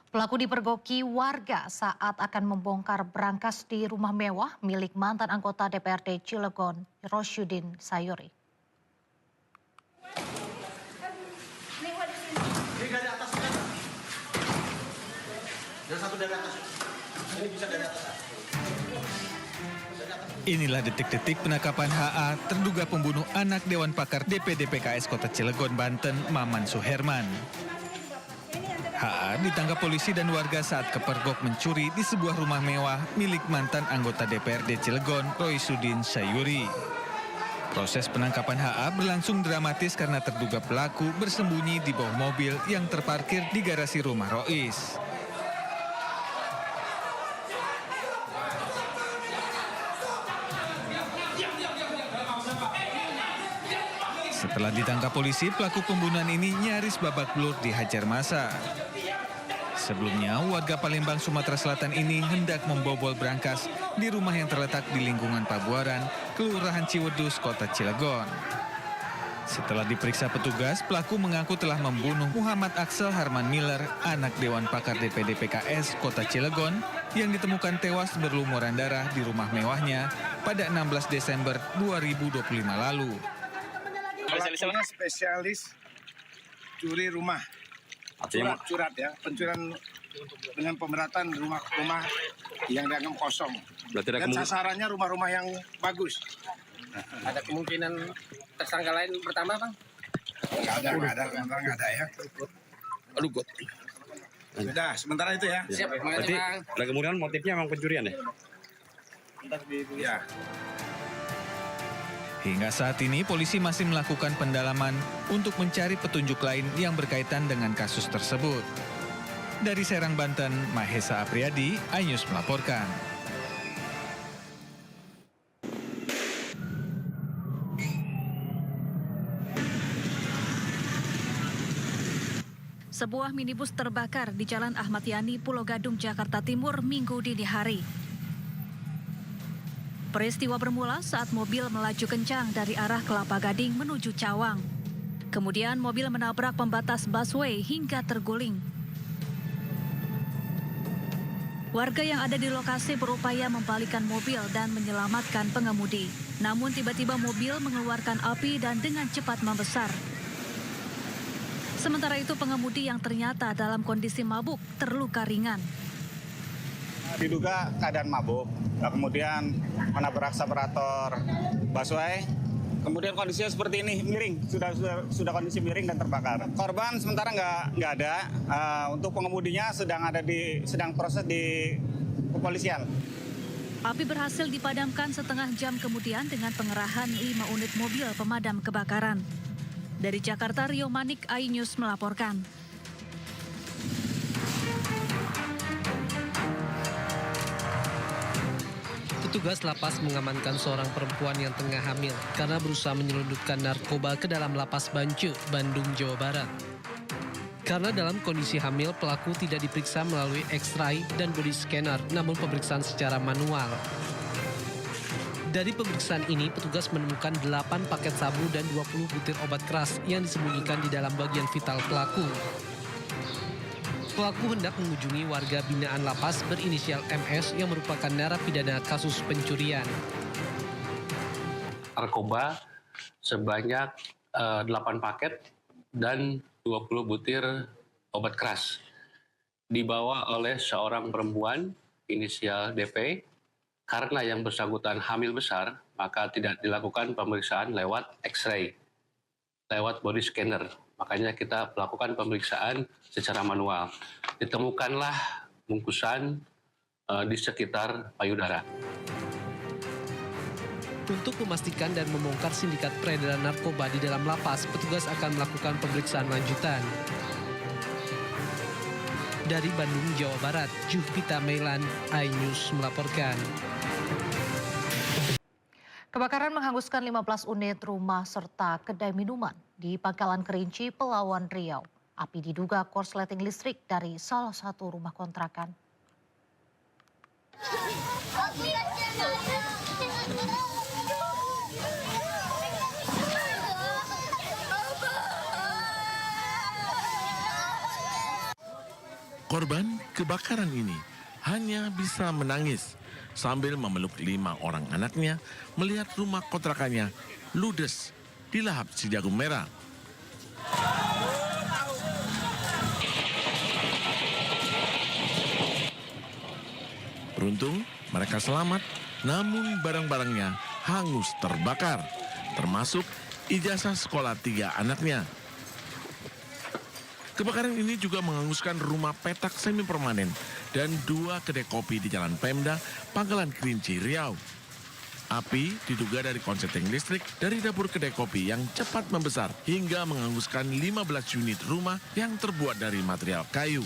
Pelaku dipergoki warga saat akan membongkar brankas di rumah mewah milik mantan anggota DPRD Cilegon, Rosyudin Sayuri. Ini dari atas kan? Dan satu dari atas. Ini bisa dari atas. Inilah detik-detik penangkapan HA, terduga pembunuh anak Dewan Pakar DPD PKS Kota Cilegon, Banten, Maman Suherman. HA ditangkap polisi dan warga saat kepergok mencuri di sebuah rumah mewah milik mantan anggota DPRD Cilegon, Roysudin Sayuri. Proses penangkapan HA berlangsung dramatis karena terduga pelaku bersembunyi di bawah mobil yang terparkir di garasi rumah Rois. Setelah ditangkap polisi, pelaku pembunuhan ini nyaris babak belur dihajar massa. Sebelumnya, warga Palembang, Sumatera Selatan ini hendak membobol brankas di rumah yang terletak di lingkungan Pabuaran, Kelurahan Ciwedus, Kota Cilegon. Setelah diperiksa petugas, pelaku mengaku telah membunuh Muhammad Axel Harman Miller, anak Dewan Pakar DPD PKS Kota Cilegon, yang ditemukan tewas berlumuran darah di rumah mewahnya pada 16 Desember 2025 lalu. Pelakunya spesialis curi rumah, curat ya, pencurian dengan pemberatan rumah-rumah yang dianggap kosong. Dan sasarannya rumah-rumah yang bagus. Ada kemungkinan tersangka lain pertama, Bang? Nggak ada ya. Aduh, God. Sudah, sementara itu ya. Siap, berarti ada kemungkinan motifnya memang pencurian ya? Ya. Hingga saat ini polisi masih melakukan pendalaman untuk mencari petunjuk lain yang berkaitan dengan kasus tersebut. Dari Serang, Banten, Mahesa Apriyadi, iNews melaporkan. Sebuah minibus terbakar di Jalan Ahmad Yani, Pulau Gadung, Jakarta Timur, Minggu dini hari. Peristiwa bermula saat mobil melaju kencang dari arah Kelapa Gading menuju Cawang. Kemudian mobil menabrak pembatas busway hingga terguling. Warga yang ada di lokasi berupaya membalikan mobil dan menyelamatkan pengemudi. Namun tiba-tiba mobil mengeluarkan api dan dengan cepat membesar. Sementara itu pengemudi yang ternyata dalam kondisi mabuk terluka ringan. Diduga keadaan mabuk, kemudian menabrak separator busway, kemudian kondisinya seperti ini, miring, sudah kondisi miring dan terbakar. Korban sementara nggak ada, untuk pengemudinya sedang proses di kepolisian. Api berhasil dipadamkan setengah jam kemudian dengan pengerahan 5 unit mobil pemadam kebakaran. Dari Jakarta, Rio Manik, iNews melaporkan. Petugas lapas mengamankan seorang perempuan yang tengah hamil karena berusaha menyelundupkan narkoba ke dalam lapas Bancu, Bandung, Jawa Barat. Karena dalam kondisi hamil, pelaku tidak diperiksa melalui X-ray dan body scanner, namun pemeriksaan secara manual. Dari pemeriksaan ini, petugas menemukan 8 paket sabu dan 20 butir obat keras yang disembunyikan di dalam bagian vital pelaku. Pelaku hendak mengunjungi warga binaan lapas berinisial MS yang merupakan narapidana kasus pencurian. Narkoba sebanyak 8 paket dan 20 butir obat keras. Dibawa oleh seorang perempuan inisial DP. Karena yang bersangkutan hamil besar, maka tidak dilakukan pemeriksaan lewat X-ray, lewat body scanner. Makanya kita melakukan pemeriksaan secara manual. Ditemukanlah bungkusan di sekitar payudara. Untuk memastikan dan membongkar sindikat peredaran narkoba di dalam lapas, petugas akan melakukan pemeriksaan lanjutan. Dari Bandung, Jawa Barat, Juhpita Mailan, iNews melaporkan. Kebakaran menghanguskan 15 unit rumah serta kedai minuman di Pangkalan Kerinci, Pelawan Riau. Api diduga korsleting listrik dari salah satu rumah kontrakan. Korban kebakaran ini hanya bisa menangis sambil memeluk 5 orang anaknya melihat rumah kontrakannya ludes dilahap si jagung merah. Beruntung mereka selamat, namun barang-barangnya hangus terbakar, termasuk ijazah sekolah 3 anaknya. Kebakaran ini juga menghanguskan rumah petak semi permanen dan 2 kedai kopi di Jalan Pemda, Pangkalan Kerinci, Riau. Api diduga dari konsleting listrik dari dapur kedai kopi yang cepat membesar hingga menghanguskan 15 unit rumah yang terbuat dari material kayu.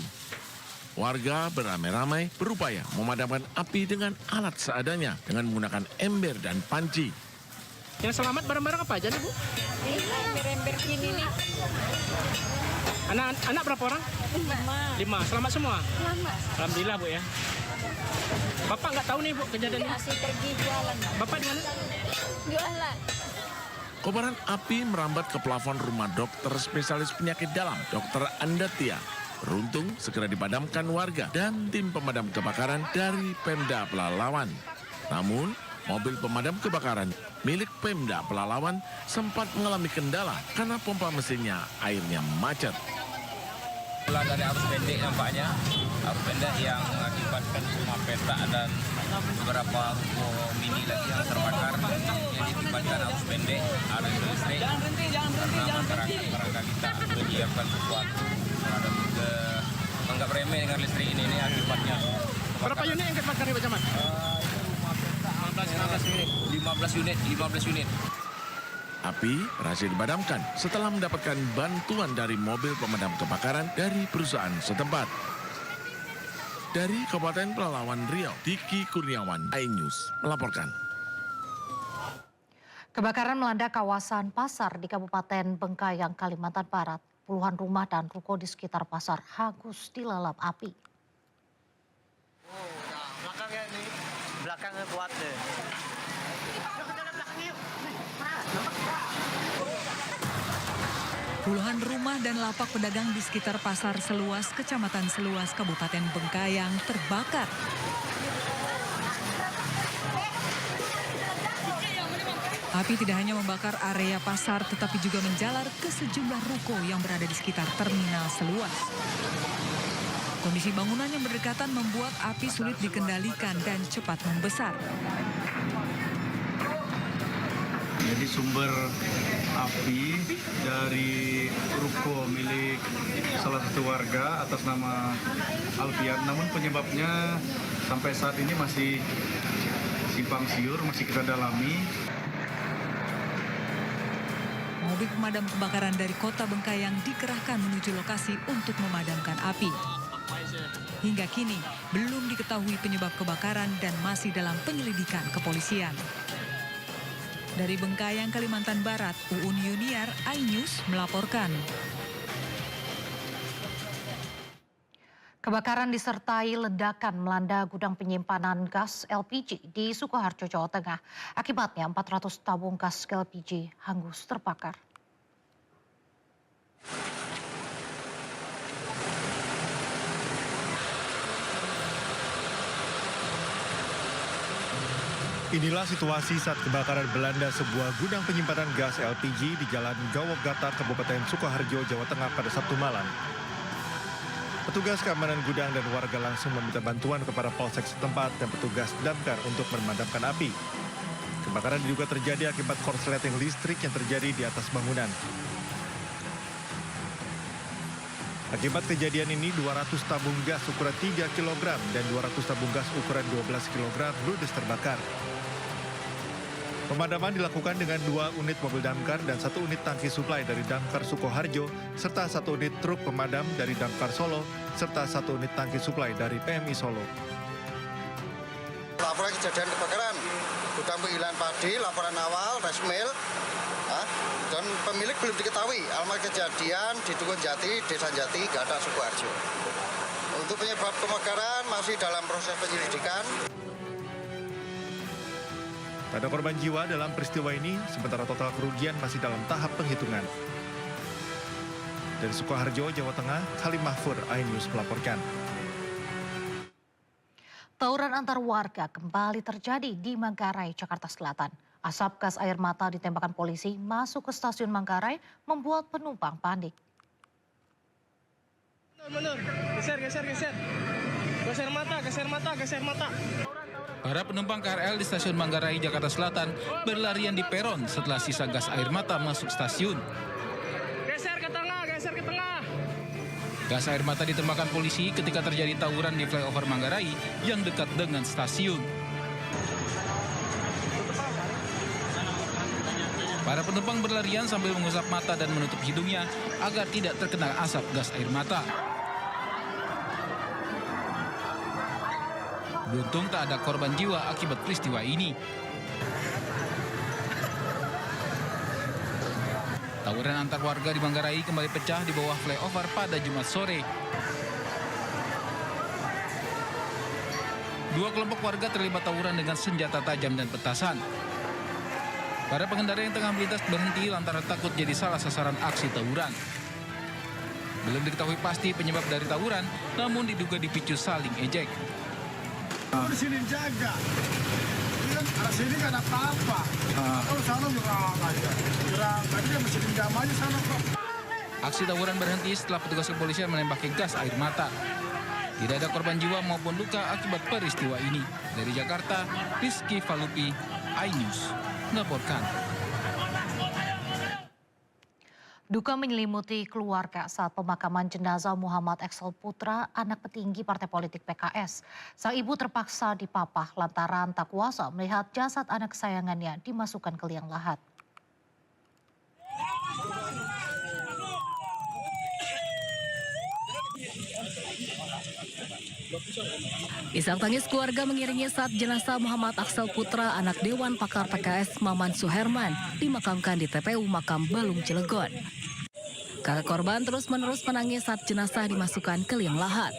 Warga beramai-ramai berupaya memadamkan api dengan alat seadanya dengan menggunakan ember dan panci. Yang selamat barang-barang apa aja nih, Bu? Ember-ember gini nih. Anak berapa orang? 5. Selamat semua? Selamat. Alhamdulillah, Bu, ya. Bapak nggak tahu nih, Bu, kejadian ini? Masih pergi jualan. Bapak di mana? Jualan. Kobaran api merambat ke plafon rumah dokter spesialis penyakit dalam, Dr. Andatia. Beruntung segera dipadamkan warga dan tim pemadam kebakaran dari Pemda Pelalawan. Namun, mobil pemadam kebakaran milik Pemda Pelalawan sempat mengalami kendala karena pompa mesinnya airnya macet. Dari arus pendek nampaknya, arus pendek yang mengakibatkan rumah petak dan beberapa ruko mini lagi yang terbakar. Jadi akibatkan arus pendek, arus listrik, karena masyarakat barangkali tak menyiapkan sesuatu terhadap menganggap remeh dengan listrik ini akibatnya. Berapa unit yang terbakar di Pak Camat? 15 unit. Api berhasil dipadamkan setelah mendapatkan bantuan dari mobil pemadam kebakaran dari perusahaan setempat. Dari Kabupaten Pelalawan, Riau, Diki Kurniawan, iNews melaporkan. Kebakaran melanda kawasan pasar di Kabupaten Bengkayang, Kalimantan Barat. Puluhan rumah dan ruko di sekitar pasar hangus dilalap api. Belakangnya ini, belakangnya kuat deh. Puluhan rumah dan lapak pedagang di sekitar pasar Seluas, Kecamatan Seluas, Kabupaten Bengkayang terbakar. Api tidak hanya membakar area pasar, tetapi juga menjalar ke sejumlah ruko yang berada di sekitar terminal Seluas. Kondisi bangunan yang berdekatan membuat api sulit dikendalikan dan cepat membesar. Jadi sumber api dari ruko milik salah satu warga atas nama Alfian, namun penyebabnya sampai saat ini masih simpang siur, masih kita dalami. Mobil pemadam kebakaran dari Kota Bengkayang dikerahkan menuju lokasi untuk memadamkan api. Hingga kini belum diketahui penyebab kebakaran dan masih dalam penyelidikan kepolisian. Dari Bengkayang, Kalimantan Barat, Uun Yuniar, iNews melaporkan. Kebakaran disertai ledakan melanda gudang penyimpanan gas LPG di Sukoharjo, Jawa Tengah. Akibatnya 400 tabung gas LPG hangus terbakar. Inilah situasi saat kebakaran melanda sebuah gudang penyimpanan gas LPG di Jalan Gawok Gatar, Kabupaten Sukoharjo, Jawa Tengah pada Sabtu malam. Petugas keamanan gudang dan warga langsung meminta bantuan kepada polsek setempat dan petugas damkar untuk memadamkan api. Kebakaran diduga terjadi akibat korsleting listrik yang terjadi di atas bangunan. Akibat kejadian ini, 200 tabung gas ukuran 3 kg dan 200 tabung gas ukuran 12 kg ludes terbakar. Pemadaman dilakukan dengan 2 unit mobil damkar dan 1 unit tangki suplai dari Damkar Sukoharjo, serta 1 unit truk pemadam dari Damkar Solo, serta 1 unit tangki suplai dari PMI Solo. Laporan kejadian kebakaran gudang penggilingan padi, laporan awal, resmil, dan pemilik belum diketahui. Alamat kejadian di Dukun Jati, Desa Jati, Gata, Sukoharjo. Untuk penyebab kebakaran masih dalam proses penyelidikan. Tak ada korban jiwa dalam peristiwa ini, sementara total kerugian masih dalam tahap penghitungan. Dari Sukoharjo, Jawa Tengah, Halim Mahfur, iNews melaporkan. Tawuran antar warga kembali terjadi di Manggarai, Jakarta Selatan. Asap gas air mata ditembakkan polisi masuk ke stasiun Manggarai membuat penumpang panik. Mundur, geser. Geser mata. Para penumpang KRL di stasiun Manggarai, Jakarta Selatan berlarian di peron setelah sisa gas air mata masuk stasiun. Geser ke tengah. Gas air mata ditembakkan polisi ketika terjadi tawuran di flyover Manggarai yang dekat dengan stasiun. Para penumpang berlarian sambil mengusap mata dan menutup hidungnya agar tidak terkena asap gas air mata. Beruntung tak ada korban jiwa akibat peristiwa ini. Tawuran antar warga di Manggarai kembali pecah di bawah flyover pada Jumat sore. Dua kelompok warga terlibat tawuran dengan senjata tajam dan petasan. Para pengendara yang tengah melintas berhenti lantaran takut jadi salah sasaran aksi tawuran. Belum diketahui pasti penyebab dari tawuran, namun diduga dipicu saling ejek. Di sini jaga. Kan arah sini nggak ada apa-apa. Kalau sana nyerang aja. Tadi dia masih pinjam aja sana kok. Aksi tawuran berhenti setelah petugas kepolisian menembaki gas air mata. Tidak ada korban jiwa maupun luka akibat peristiwa ini. Dari Jakarta, Rizky Falupi, iNews melaporkan. Duka menyelimuti keluarga saat pemakaman jenazah Muhammad Axel Putra, anak petinggi partai politik PKS. Sang ibu terpaksa dipapah lantaran tak kuasa melihat jasad anak kesayangannya dimasukkan ke liang lahat. Isak tangis keluarga mengiringi saat jenazah Muhammad Axel Putra, anak Dewan Pakar PKS Maman Suherman, dimakamkan di TPU Makam Balung Cilegon. Kakak korban terus-menerus menangis saat jenazah dimasukkan ke liang lahat.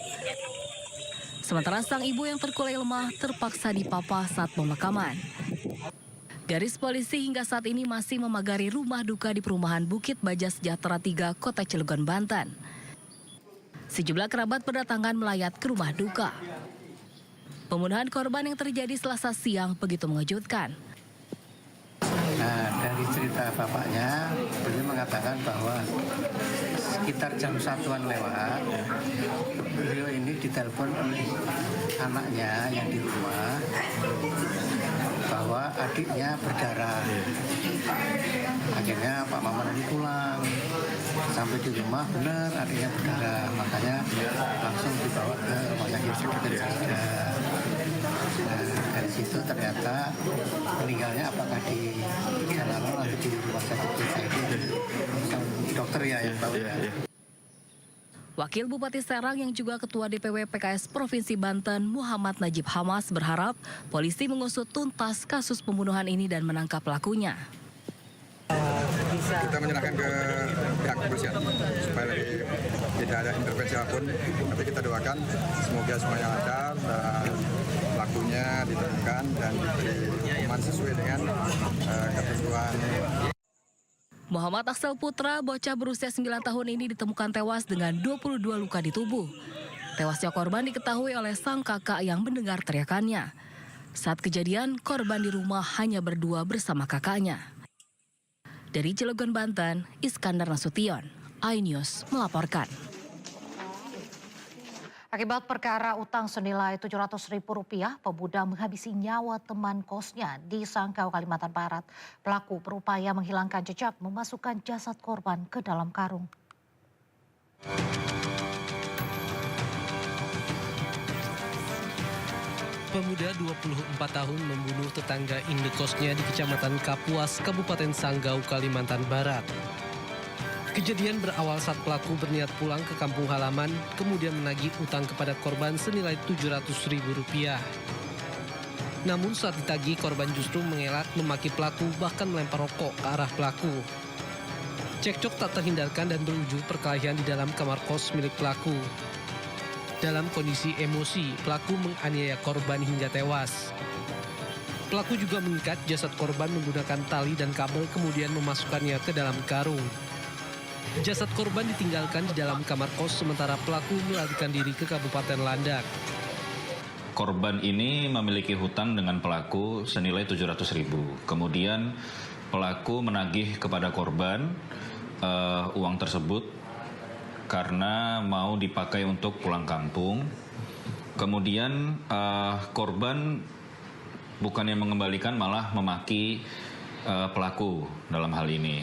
Sementara sang ibu yang terkulai lemah terpaksa dipapah saat pemakaman. Garis polisi hingga saat ini masih memagari rumah duka di perumahan Bukit Baja Sejahtera 3, Kota Cilegon, Banten. Sejumlah kerabat berdatangan melayat ke rumah duka. Pembunuhan korban yang terjadi Selasa siang begitu mengejutkan. Nah, dari cerita bapaknya, beliau mengatakan bahwa sekitar jam 1-an lewat, beliau ini ditelepon oleh anaknya yang di rumah bahwa adiknya berdarah. Akhirnya Pak Maman ini pulang, sampai di rumah benar adiknya berdarah, makanya langsung dibawa ke rumah sakit Sejahtera. Dari situ ternyata meninggalnya apakah di Jalalon atau di rumah sakit desa itu dokter ya yang tahu ya. Wakil Bupati Serang yang juga Ketua DPW PKS Provinsi Banten, Muhammad Najib Hamas, berharap polisi mengusut tuntas kasus pembunuhan ini dan menangkap pelakunya. Kita menyerahkan ke pihak kepolisian supaya tidak ada intervensi apapun. Tapi kita doakan semoga semuanya lancar dan pelakunya ditemukan dan diberi hukuman sesuai dengan ketentuan. Muhammad Axel Putra, bocah berusia 9 tahun ini ditemukan tewas dengan 22 luka di tubuh. Tewasnya korban diketahui oleh sang kakak yang mendengar teriakannya. Saat kejadian, korban di rumah hanya berdua bersama kakaknya. Dari Cilegon, Banten, Iskandar Nasution, iNews melaporkan. Akibat perkara utang senilai Rp700.000, pemuda menghabisi nyawa teman kosnya di Sanggau, Kalimantan Barat. Pelaku berupaya menghilangkan jejak, memasukkan jasad korban ke dalam karung. Pemuda 24 tahun membunuh tetangga indekosnya di Kecamatan Kapuas, Kabupaten Sanggau, Kalimantan Barat. Kejadian berawal saat pelaku berniat pulang ke kampung halaman, kemudian menagih utang kepada korban senilai Rp700.000. Namun saat ditagih, korban justru mengelak, memaki pelaku, bahkan melempar rokok ke arah pelaku. Cekcok tak terhindarkan dan berujung perkelahian di dalam kamar kos milik pelaku. Dalam kondisi emosi, pelaku menganiaya korban hingga tewas. Pelaku juga mengikat jasad korban menggunakan tali dan kabel, kemudian memasukkannya ke dalam karung. Jasad korban ditinggalkan di dalam kamar kos, sementara pelaku melarikan diri ke Kabupaten Landak. korban ini memiliki hutang dengan pelaku senilai 700.000. Kemudian pelaku menagih kepada korban uang tersebut karena mau dipakai untuk pulang kampung. Kemudian korban bukannya mengembalikan, malah memaki pelaku dalam hal ini.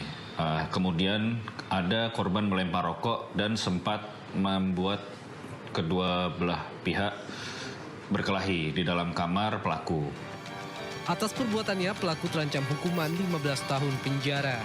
Kemudian ada korban melempar rokok dan sempat membuat kedua belah pihak berkelahi di dalam kamar pelaku. Atas perbuatannya, pelaku terancam hukuman 15 tahun penjara.